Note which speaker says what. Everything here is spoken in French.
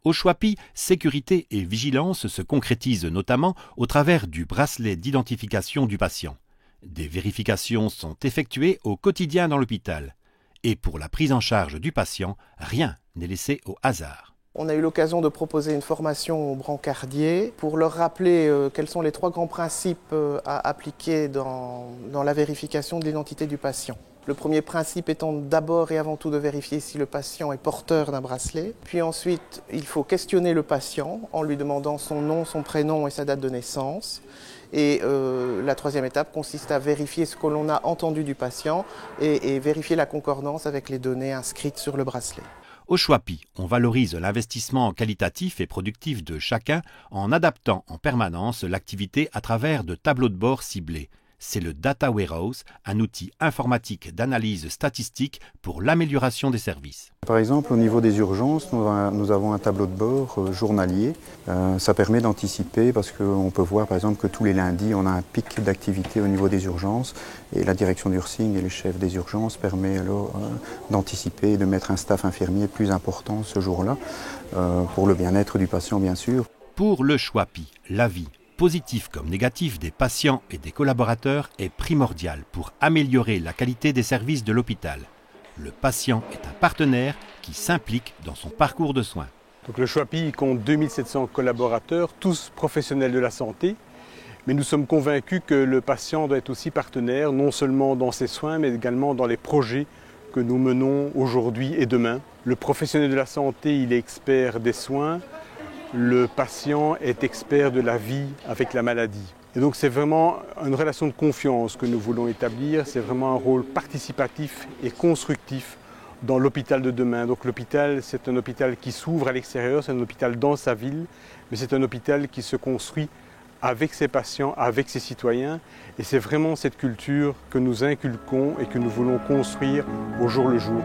Speaker 1: Au Choipi, sécurité et vigilance se concrétisent notamment au travers du bracelet d'identification du patient. Des vérifications sont effectuées au quotidien dans l'hôpital. Et pour la prise en charge du patient, rien n'est laissé au hasard.
Speaker 2: On a eu l'occasion de proposer une formation aux brancardiers pour leur rappeler quels sont les 3 grands principes à appliquer dans la vérification de l'identité du patient. Le premier principe étant d'abord et avant tout de vérifier si le patient est porteur d'un bracelet. Puis ensuite, il faut questionner le patient en lui demandant son nom, son prénom et sa date de naissance. Et la 3e étape consiste à vérifier ce que l'on a entendu du patient et vérifier la concordance avec les données inscrites sur le bracelet.
Speaker 1: Au Choipi, on valorise l'investissement qualitatif et productif de chacun en adaptant en permanence l'activité à travers de tableaux de bord ciblés. C'est le Data Warehouse, un outil informatique d'analyse statistique pour l'amélioration des services.
Speaker 3: Par exemple, au niveau des urgences, nous avons un tableau de bord journalier. Ça permet d'anticiper parce qu'on peut voir par exemple que tous les lundis, on a un pic d'activité au niveau des urgences et la direction nursing et les chefs des urgences permettent alors d'anticiper et de mettre un staff infirmier plus important ce jour-là pour le bien-être du patient bien sûr.
Speaker 1: Pour le Choipi, l'avis positif comme négatif des patients et des collaborateurs est primordial pour améliorer la qualité des services de l'hôpital. Le patient est un partenaire qui s'implique dans son parcours de soins.
Speaker 4: Donc le Choipi compte 2700 collaborateurs, tous professionnels de la santé, mais nous sommes convaincus que le patient doit être aussi partenaire, non seulement dans ses soins, mais également dans les projets que nous menons aujourd'hui et demain. Le professionnel de la santé, il est expert des soins. Le patient est expert de la vie avec la maladie. Et donc c'est vraiment une relation de confiance que nous voulons établir, c'est vraiment un rôle participatif et constructif dans l'hôpital de demain. Donc l'hôpital, c'est un hôpital qui s'ouvre à l'extérieur, c'est un hôpital dans sa ville, mais c'est un hôpital qui se construit avec ses patients, avec ses citoyens. Et c'est vraiment cette culture que nous inculquons et que nous voulons construire au jour le jour.